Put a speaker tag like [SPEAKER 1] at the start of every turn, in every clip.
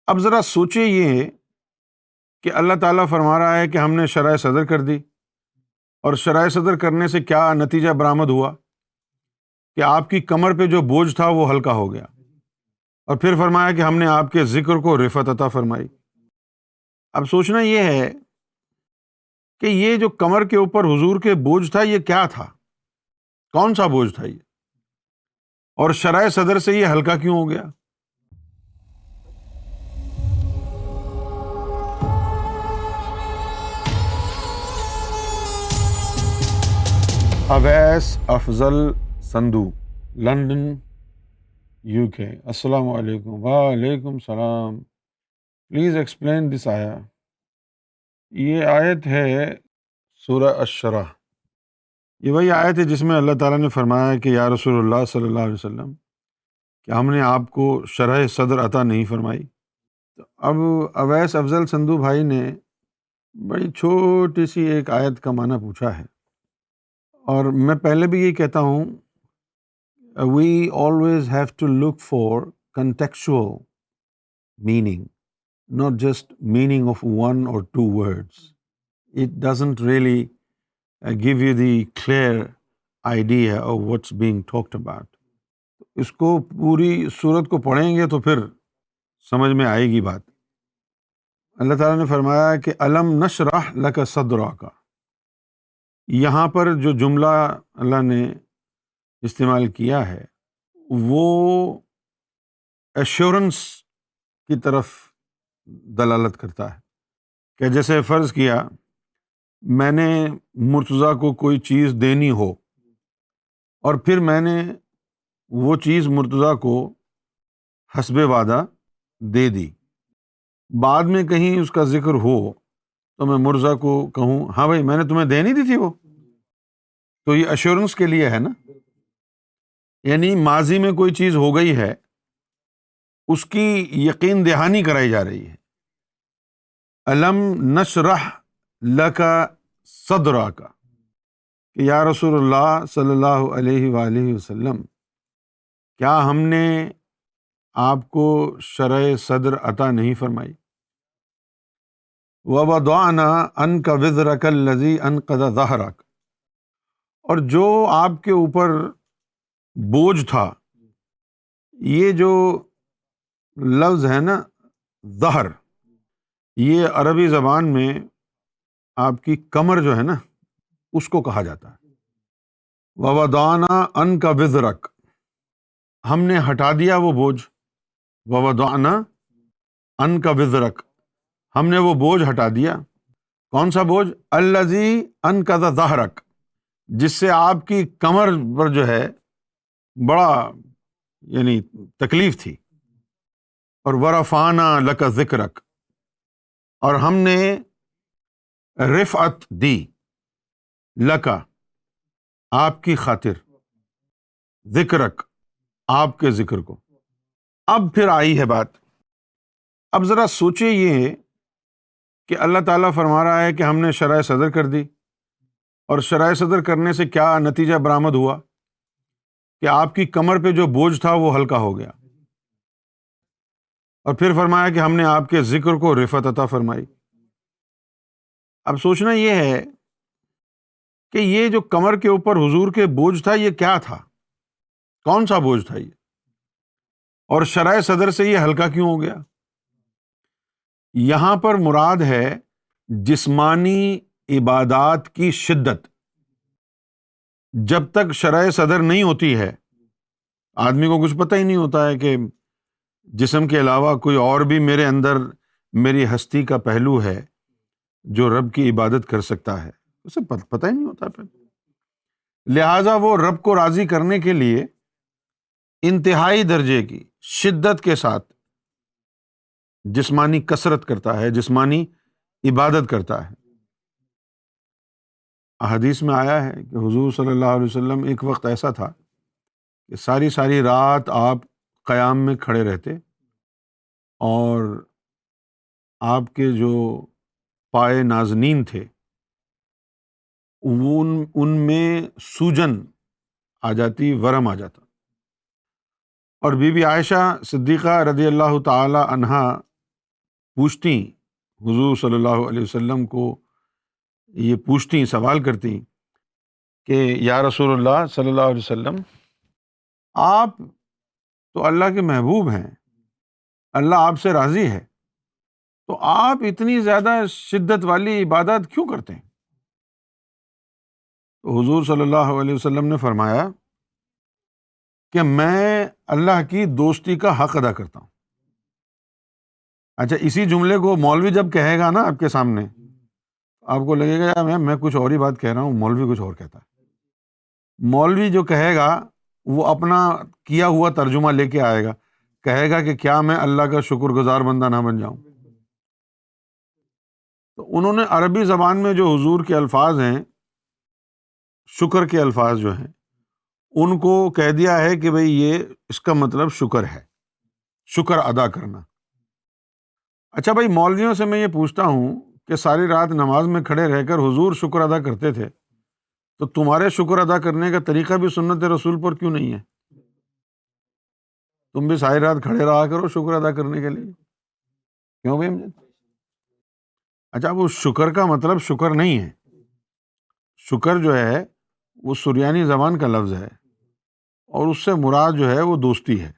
[SPEAKER 1] اب ذرا سوچیں یہ کہ اللہ تعالیٰ فرما رہا ہے کہ ہم نے شرح صدر کر دی، اور شرح صدر کرنے سے کیا نتیجہ برآمد ہوا کہ آپ کی کمر پہ جو بوجھ تھا وہ ہلکا ہو گیا، اور پھر فرمایا کہ ہم نے آپ کے ذکر کو رفعت عطا فرمائی۔ اب سوچنا یہ ہے کہ یہ جو کمر کے اوپر حضور کے بوجھ تھا یہ کیا تھا، کون سا بوجھ تھا یہ، اور شرح صدر سے یہ ہلکا کیوں ہو گیا؟ اویس افضل سندھو، لندن، یو کے۔ السلام علیکم۔ وعلیکم السلام۔ پلیز ایکسپلین دس آیا۔ یہ آیت ہے سورہ الشرح۔ یہ وہی آیت ہے جس میں اللہ تعالیٰ نے فرمایا کہ یا رسول اللہ صلی اللہ علیہ وسلم کہ ہم نے آپ کو شرح صدر عطا نہیں فرمائی۔ تو اب اویس افضل سندھو بھائی نے بڑی چھوٹی سی ایک آیت کا معنی پوچھا ہے، اور میں پہلے بھی یہ کہتا ہوں we always have to look for contextual meaning, not just meaning of one or two words. It doesn't really give you the clear idea of what's being talked about. اس کو پوری سورت کو پڑھیں گے تو پھر سمجھ میں آئے گی بات۔ اللہ تعالیٰ نے فرمایا کہ الم نشرح لک صدرک۔ یہاں پر جو جملہ اللہ نے استعمال کیا ہے وہ ایشورنس کی طرف دلالت کرتا ہے، کہ جیسے فرض کیا میں نے مرتضیٰ کو کوئی چیز دینی ہو، اور پھر میں نے وہ چیز مرتضیٰ کو حسب وعدہ دے دی، بعد میں کہیں اس کا ذکر ہو تو میں مرتضیٰ کو کہوں ہاں بھائی میں نے تمہیں دینی دی تھی وہ، تو یہ ایشورنس کے لیے ہے نا، یعنی ماضی میں کوئی چیز ہو گئی ہے اس کی یقین دہانی کرائی جا رہی ہے۔ الم نشرح لک صدرک، کہ یا رسول اللہ صلی اللہ علیہ وآلہ وسلم کیا ہم نے آپ کو شرح صدر عطا نہیں فرمائی؟ ووضعنا عنک وزرک الذی انقض ظہرک، اور جو آپ کے اوپر بوجھ تھا، یہ جو لفظ ہے نا ظہر، یہ عربی زبان میں آپ کی کمر جو ہے نا اس کو کہا جاتا ہے۔ ووضعنا عنک وزرک، ہم نے ہٹا دیا وہ بوجھ۔ ووضعنا عنک وزرک، ہم نے وہ بوجھ ہٹا دیا۔ کون سا بوجھ؟ الذی انقض ظہرک، جس سے آپ کی کمر پر جو ہے بڑا یعنی تکلیف تھی۔ اور ورفعنا لک ذکرک، اور ہم نے رفعت دی لک، آپ کی خاطر، ذکرک، آپ کے ذکر کو۔ اب پھر آئی ہے بات، اب ذرا سوچیں یہ کہ اللہ تعالیٰ فرما رہا ہے کہ ہم نے شرح صدر کر دی، اور شرح صدر کرنے سے کیا نتیجہ برآمد ہوا کہ آپ کی کمر پہ جو بوجھ تھا وہ ہلکا ہو گیا، اور پھر فرمایا کہ ہم نے آپ کے ذکر کو رفعت عطا فرمائی۔ اب سوچنا یہ ہے کہ یہ جو کمر کے اوپر حضور کے بوجھ تھا یہ کیا تھا، کون سا بوجھ تھا یہ، اور شرح صدر سے یہ ہلکا کیوں ہو گیا؟ یہاں پر مراد ہے جسمانی عبادات کی شدت۔ جب تک شرح صدر نہیں ہوتی ہے آدمی کو کچھ پتہ ہی نہیں ہوتا ہے کہ جسم کے علاوہ کوئی اور بھی میرے اندر میری ہستی کا پہلو ہے جو رب کی عبادت کر سکتا ہے، اسے پتہ ہی نہیں ہوتا پھر۔ لہٰذا وہ رب کو راضی کرنے کے لیے انتہائی درجے کی شدت کے ساتھ جسمانی کثرت کرتا ہے، جسمانی عبادت کرتا ہے۔ احادیث میں آیا ہے کہ حضور صلی اللہ علیہ وسلم ایک وقت ایسا تھا کہ ساری ساری رات آپ قیام میں کھڑے رہتے، اور آپ کے جو پائے نازنین تھے ان میں سوجن آ جاتی، ورم آ جاتا، اور بی بی عائشہ صدیقہ رضی اللہ تعالی عنہا پوچھتی حضور صلی اللہ علیہ وسلم کو، یہ پوچھتی، سوال کرتی کہ یا رسول اللہ صلی اللہ علیہ وسلم، آپ تو اللہ کے محبوب ہیں، اللہ آپ سے راضی ہے، تو آپ اتنی زیادہ شدت والی عبادات کیوں کرتے ہیں؟ تو حضور صلی اللہ علیہ وسلم نے فرمایا کہ میں اللہ کی دوستی کا حق ادا کرتا ہوں۔ اچھا، اسی جملے کو مولوی جب کہے گا نا آپ کے سامنے، آپ کو لگے گا یار میں کچھ اور ہی بات کہہ رہا ہوں، مولوی کچھ اور کہتا ہے۔ مولوی جو کہے گا وہ اپنا کیا ہوا ترجمہ لے کے آئے گا، کہے گا کہ کیا میں اللہ کا شکر گزار بندہ نہ بن جاؤں؟ تو انہوں نے عربی زبان میں جو حضور کے الفاظ ہیں، شکر کے الفاظ جو ہیں، ان کو کہہ دیا ہے کہ بھئی یہ اس کا مطلب شکر ہے، شکر ادا کرنا۔ اچھا بھائی، مولویوں سے میں یہ پوچھتا ہوں کہ ساری رات نماز میں کھڑے رہ کر حضور شکر ادا کرتے تھے، تو تمہارے شکر ادا کرنے کا طریقہ بھی سنت رسول پر کیوں نہیں ہے؟ تم بھی ساری رات کھڑے رہا کرو شکر ادا کرنے کے لیے، کیوں بھائی امجد؟ اچھا، وہ شکر کا مطلب شکر نہیں ہے، شکر جو ہے وہ سریانی زبان کا لفظ ہے، اور اس سے مراد جو ہے وہ دوستی ہے،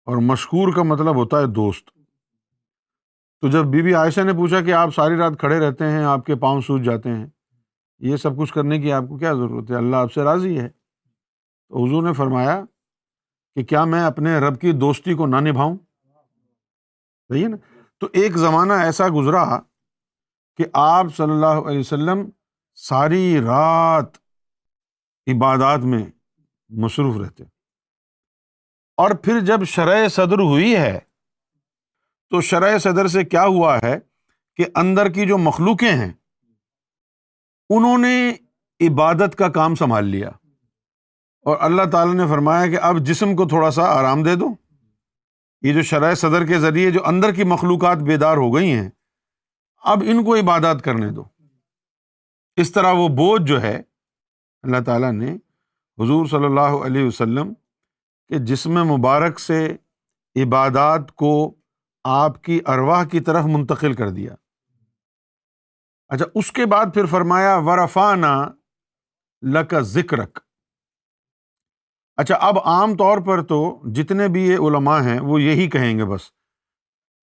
[SPEAKER 1] اور مشکور کا مطلب ہوتا ہے دوست۔ تو جب بی بی عائشہ نے پوچھا کہ آپ ساری رات کھڑے رہتے ہیں، آپ کے پاؤں سوج جاتے ہیں، یہ سب کچھ کرنے کی آپ کو کیا ضرورت ہے؟ اللہ آپ سے راضی ہے۔ تو حضور نے فرمایا کہ کیا میں اپنے رب کی دوستی کو نہ نبھاؤں؟ صحیح ہے نا؟ تو ایک زمانہ ایسا گزرا کہ آپ صلی اللہ علیہ وسلم ساری رات عبادات میں مصروف رہتے، اور پھر جب شرح صدر ہوئی ہے تو شرح صدر سے کیا ہوا ہے کہ اندر کی جو مخلوقیں ہیں انہوں نے عبادت کا کام سنبھال لیا، اور اللہ تعالیٰ نے فرمایا کہ اب جسم کو تھوڑا سا آرام دے دو، یہ جو شرح صدر کے ذریعے جو اندر کی مخلوقات بیدار ہو گئی ہیں، اب ان کو عبادات کرنے دو۔ اس طرح وہ بوجھ جو ہے اللہ تعالیٰ نے حضور صلی اللہ علیہ وسلم کے جسم مبارک سے عبادات کو آپ کی ارواح کی طرف منتقل کر دیا۔ اچھا، اس کے بعد پھر فرمایا ورفعنا لک ذکرک۔ اچھا، اب عام طور پر تو جتنے بھی یہ علماء ہیں وہ یہی کہیں گے، بس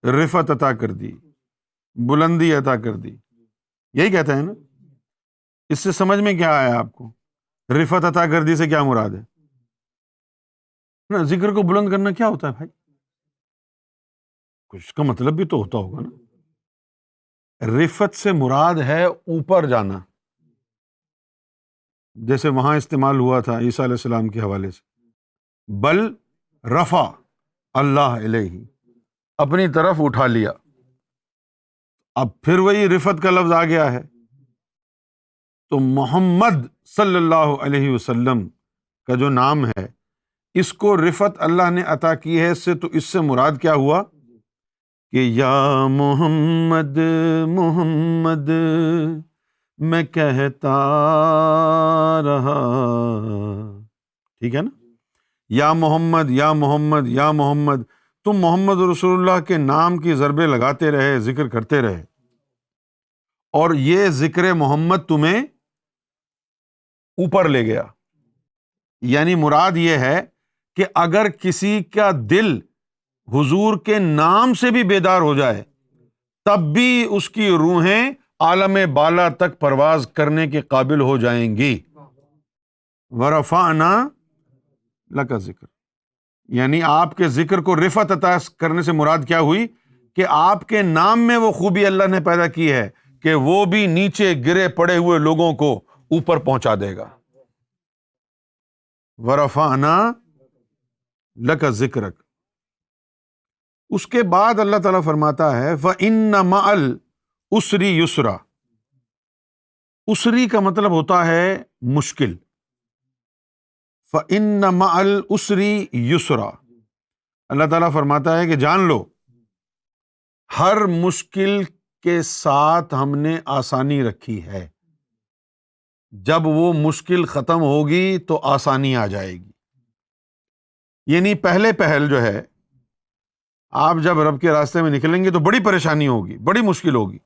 [SPEAKER 1] رفعت عطا کر دی، بلندی عطا کر دی، یہی کہتے ہیں نا۔ اس سے سمجھ میں کیا آیا آپ کو؟ رفعت عطا کر دی سے کیا مراد ہے نا؟ ذکر کو بلند کرنا کیا ہوتا ہے بھائی؟ کچھ کا مطلب بھی تو ہوتا ہوگا نا۔ رفعت سے مراد ہے اوپر جانا، جیسے وہاں استعمال ہوا تھا عیسیٰ علیہ السلام کے حوالے سے، بل رفع اللہ علیہ، اپنی طرف اٹھا لیا۔ اب پھر وہی رفعت کا لفظ آ گیا ہے، تو محمد صلی اللہ علیہ وسلم کا جو نام ہے، اس کو رفعت اللہ نے عطا کی ہے، تو اس سے مراد کیا ہوا کہ یا محمد محمد میں کہتا رہا، ٹھیک ہے نا؟ یا محمد یا محمد یا محمد، تم محمد رسول اللہ کے نام کی ضربیں لگاتے رہے، ذکر کرتے رہے، اور یہ ذکر محمد تمہیں اوپر لے گیا۔ یعنی مراد یہ ہے کہ اگر کسی کا دل حضور کے نام سے بھی بیدار ہو جائے تب بھی اس کی روحیں عالم بالا تک پرواز کرنے کے قابل ہو جائیں گی۔ ورفعنا لک ذکر، یعنی آپ کے ذکر کو رفعت عطا کرنے سے مراد کیا ہوئی کہ آپ کے نام میں وہ خوبی اللہ نے پیدا کی ہے کہ وہ بھی نیچے گرے پڑے ہوئے لوگوں کو اوپر پہنچا دے گا۔ ورفعنا لک ذکرک۔ اس کے بعد اللہ تعالیٰ فرماتا ہے فَإِنَّ مَعَ الْعُسْرِ يُسْرًا۔ اسری کا مطلب ہوتا ہے مشکل، فَإِنَّ مَعَ الْعُسْرِ يُسْرًا۔ اللہ تعالیٰ فرماتا ہے کہ جان لو ہر مشکل کے ساتھ ہم نے آسانی رکھی ہے، جب وہ مشکل ختم ہوگی تو آسانی آ جائے گی۔ یعنی پہلے پہل جو ہے آپ جب رب کے راستے میں نکلیں گے تو بڑی پریشانی ہوگی، بڑی مشکل ہوگی۔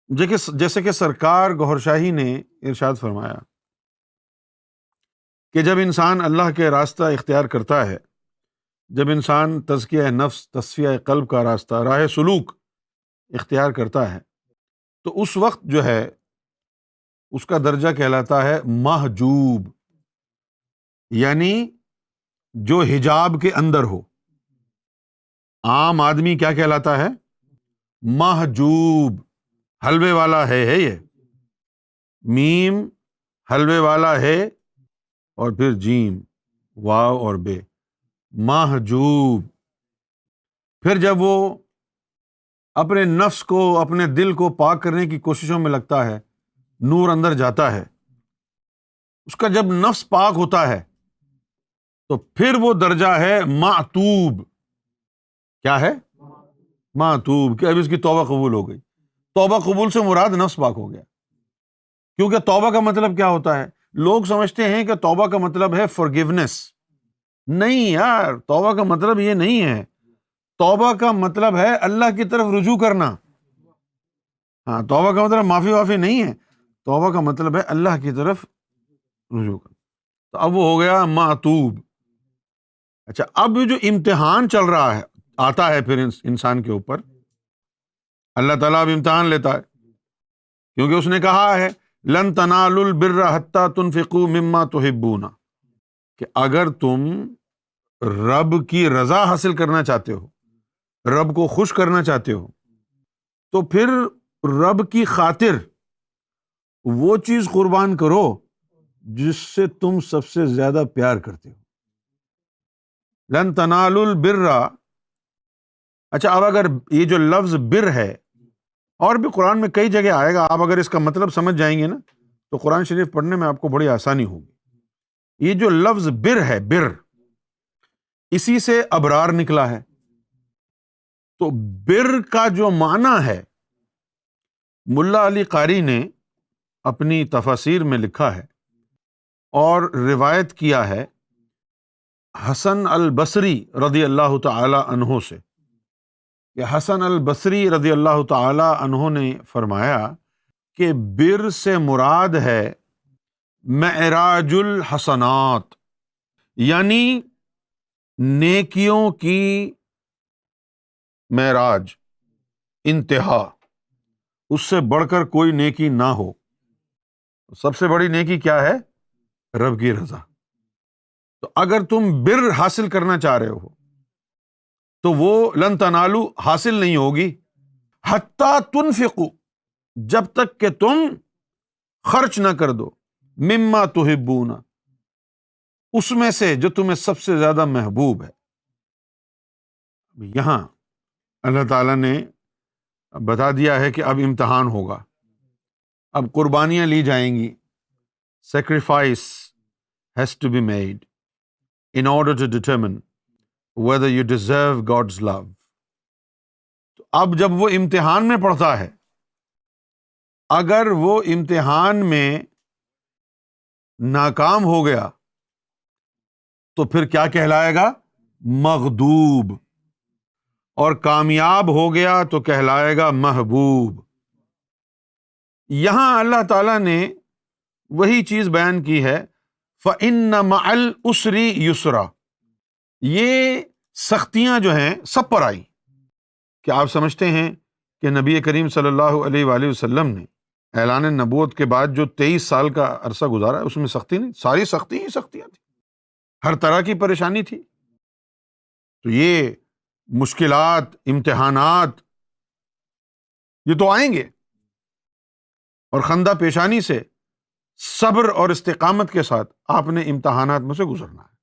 [SPEAKER 1] جیسے کہ سرکار گوھر شاہی نے ارشاد فرمایا کہ جب انسان اللہ کے راستہ اختیار کرتا ہے، جب انسان تزکیہ نفس، تصفیہ قلب کا راستہ، راہ سلوک اختیار کرتا ہے، تو اس وقت جو ہے اس کا درجہ کہلاتا ہے محجوب، یعنی جو حجاب کے اندر ہو۔ عام آدمی کیا کہلاتا ہے؟ محجوب، حلوے والا ہے یہ، میم حلوے والا ہے، اور پھر جیم، واو اور بے، محجوب۔ پھر جب وہ اپنے نفس کو، اپنے دل کو پاک کرنے کی کوششوں میں لگتا ہے، نور اندر جاتا ہے، اس کا جب نفس پاک ہوتا ہے تو پھر وہ درجہ ہے معتوب۔ کیا ہے؟ معتوب، کہ اب اس کی توبہ قبول ہو گئی۔ توبہ قبول سے مراد نفس پاک ہو گیا، کیونکہ توبہ کا مطلب کیا ہوتا ہے؟ لوگ سمجھتے ہیں کہ توبہ کا مطلب ہے forgiveness۔ نہیں یار، توبہ کا مطلب یہ نہیں ہے۔ توبہ کا مطلب ہے اللہ کی طرف رجوع کرنا۔ ہاں، توبہ کا مطلب معافی وافی نہیں ہے، توبہ کا مطلب ہے اللہ کی طرف رجوع کرنا۔ تو اب وہ ہو گیا معتوب۔ اچھا، اب جو امتحان چل رہا ہے، آتا ہے پھر انسان کے اوپر، اللہ تعالیٰ اب امتحان لیتا ہے، کیونکہ اس نے کہا ہے لن تنالوا البر حتی تنفقوا مما تحبون، کہ اگر تم رب کی رضا حاصل کرنا چاہتے ہو، رب کو خوش کرنا چاہتے ہو، تو پھر رب کی خاطر وہ چیز قربان کرو جس سے تم سب سے زیادہ پیار کرتے ہو۔ لن تنالوا البر، اچھا اب اگر یہ جو لفظ بر ہے، اور بھی قرآن میں کئی جگہ آئے گا، آپ اگر اس کا مطلب سمجھ جائیں گے نا تو قرآن شریف پڑھنے میں آپ کو بڑی آسانی ہوگی۔ یہ جو لفظ بر ہے، بر، اسی سے ابرار نکلا ہے۔ تو بر کا جو معنی ہے، ملا علی قاری نے اپنی تفاسیر میں لکھا ہے اور روایت کیا ہے حسن البصری رضی اللہ تعالی عنہ سے، کہ حسن البصری رضی اللہ تعالی عنہ نے فرمایا کہ بر سے مراد ہے معراج الحسنات، یعنی نیکیوں کی معراج، انتہا، اس سے بڑھ کر کوئی نیکی نہ ہو۔ سب سے بڑی نیکی کیا ہے؟ رب کی رضا۔ تو اگر تم بر حاصل کرنا چاہ رہے ہو تو وہ لن تنالو حاصل نہیں ہوگی حتی تنفقوا، جب تک کہ تم خرچ نہ کر دو، مما تحبون، اس میں سے جو تمہیں سب سے زیادہ محبوب ہے۔ یہاں اللہ تعالیٰ نے بتا دیا ہے کہ اب امتحان ہوگا، اب قربانیاں لی جائیں گی، sacrifice has to be made in order to determine whether you deserve God's love۔ تو اب جب وہ امتحان میں پڑتا ہے، اگر وہ امتحان میں ناکام ہو گیا تو پھر کیا کہلائے گا؟ مغضوب، اور کامیاب ہو گیا تو کہلائے گا محبوب۔ یہاں اللہ تعالیٰ نے وہی چیز بیان کی ہے فَإِنَّ مَعَ الْعُسْرِ يُسْرًا۔ یہ سختیاں جو ہیں سب پر آئی، کہ آپ سمجھتے ہیں کہ نبی کریم صلی اللہ علیہ وآلہ وسلم نے اعلان نبوت کے بعد جو 23 سال کا عرصہ گزارا ہے، اس میں سختی نہیں، ساری سختی ہی سختیاں تھیں، ہر طرح کی پریشانی تھی۔ تو یہ مشکلات، امتحانات، یہ تو آئیں گے، اور خندہ پیشانی سے، صبر اور استقامت کے ساتھ آپ نے امتحانات میں سے گزرنا ہے۔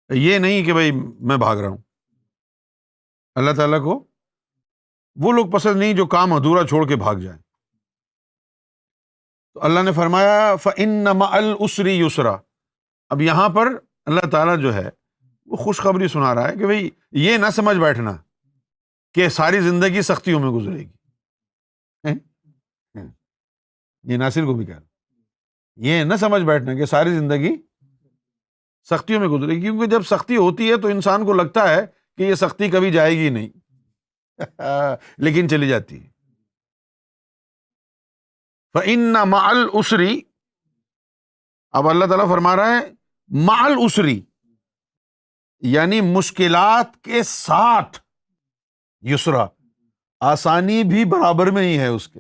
[SPEAKER 1] یہ نہیں کہ بھئی میں بھاگ رہا ہوں۔ اللہ تعالیٰ کو وہ لوگ پسند نہیں جو کام ادھورا چھوڑ کے بھاگ جائیں۔ تو اللہ نے فرمایا فَإِنَّ مَعَ الْعُسْرِ يُسْرًا۔ اب یہاں پر اللہ تعالیٰ جو ہے وہ خوشخبری سنا رہا ہے کہ بھئی یہ نہ سمجھ بیٹھنا کہ ساری زندگی سختیوں میں گزرے گی۔ یہ ناصر کو بھی کہہ رہا، یہ نہ سمجھ بیٹھنا کہ ساری زندگی سختیوں میں گزرے، کیونکہ جب سختی ہوتی ہے تو انسان کو لگتا ہے کہ یہ سختی کبھی جائے گی نہیں لیکن چلی جاتی ہے۔ فَإِنَّ مَعَ الْعُسْرِ، اب اللہ تعالیٰ فرما رہا ہے مع العسری، یعنی مشکلات کے ساتھ یسرا، آسانی بھی برابر میں ہی ہے اس کے۔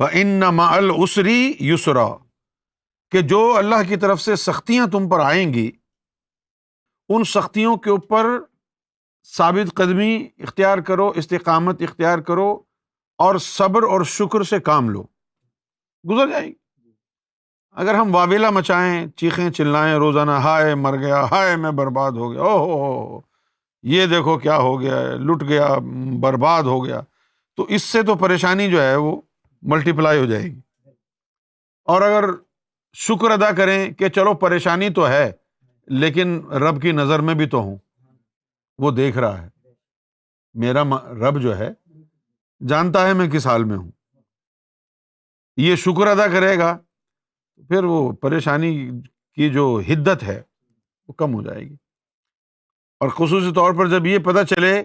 [SPEAKER 1] فَإِنَّ مَعَ الْعُسْرِ يُسْرًا، کہ جو اللہ کی طرف سے سختیاں تم پر آئیں گی، ان سختیوں کے اوپر ثابت قدمی اختیار کرو، استقامت اختیار کرو، اور صبر اور شکر سے کام لو، گزر جائے گی۔ اگر ہم واویلا مچائیں، چیخیں چلائیں روزانہ، ہائے مر گیا، ہائے میں برباد ہو گیا، او ہو یہ دیکھو کیا ہو گیا ہے، لٹ گیا، برباد ہو گیا، تو اس سے تو پریشانی جو ہے وہ ملٹی پلائی ہو جائے گی۔ اور اگر شکر ادا کریں کہ چلو پریشانی تو ہے لیکن رب کی نظر میں بھی تو ہوں، وہ دیکھ رہا ہے، میرا رب جو ہے جانتا ہے میں کس حال میں ہوں، یہ شکر ادا کرے گا پھر وہ پریشانی کی جو حدت ہے وہ کم ہو جائے گی۔ اور خصوصی طور پر جب یہ پتہ چلے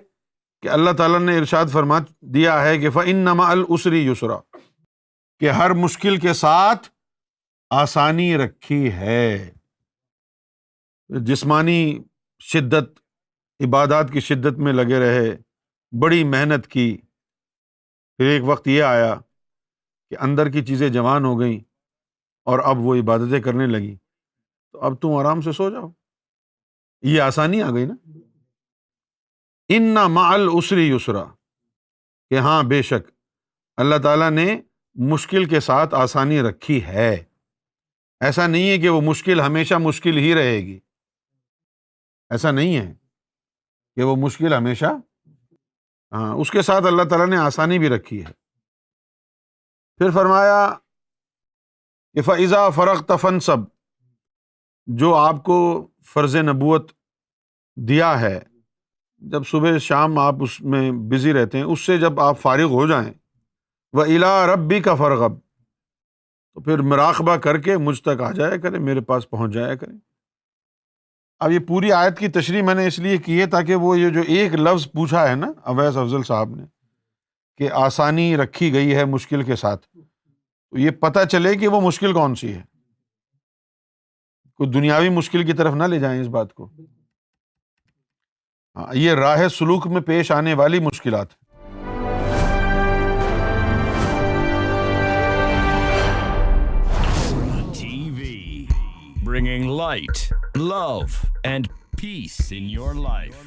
[SPEAKER 1] کہ اللہ تعالیٰ نے ارشاد فرما دیا ہے کہ فَإِنَّ مَعَ الْعُسْرِ يُسْرًا، کہ ہر مشکل کے ساتھ آسانی رکھی ہے۔ جسمانی شدت، عبادات کی شدت میں لگے رہے، بڑی محنت کی، پھر ایک وقت یہ آیا کہ اندر کی چیزیں جوان ہو گئیں اور اب وہ عبادتیں کرنے لگی، تو اب تم آرام سے سو جاؤ، یہ آسانی آ گئی نا۔ اِنَّ مَعَ الْعُسْرِ يُسْرًا، کہ ہاں بے شک اللہ تعالیٰ نے مشکل کے ساتھ آسانی رکھی ہے۔ ایسا نہیں ہے کہ وہ مشکل ہمیشہ مشکل ہی رہے گی، ایسا نہیں ہے کہ وہ مشکل ہمیشہ، ہاں اس کے ساتھ اللہ تعالیٰ نے آسانی بھی رکھی ہے۔ پھر فرمایا کہ فَإِذَا فَرَغْتَ فَانْصَبْ، جو آپ کو فرض نبوت دیا ہے، جب صبح شام آپ اس میں بزی رہتے ہیں، اس سے جب آپ فارغ ہو جائیں، وَإِلَىٰ رَبِّكَ فَارْغَب، تو پھر مراقبہ کر کے مجھ تک آ جایا کریں، میرے پاس پہنچ جایا کریں۔ اب یہ پوری آیت کی تشریح میں نے اس لیے کی ہے تاکہ وہ یہ جو ایک لفظ پوچھا ہے نا اویس افضل صاحب نے کہ آسانی رکھی گئی ہے مشکل کے ساتھ، تو یہ پتہ چلے کہ وہ مشکل کون سی ہے، کوئی دنیاوی مشکل کی طرف نہ لے جائیں اس بات کو، ہاں یہ راہ سلوک میں پیش آنے والی مشکلات ہیں۔
[SPEAKER 2] TV, bringing light, love, and peace in your life.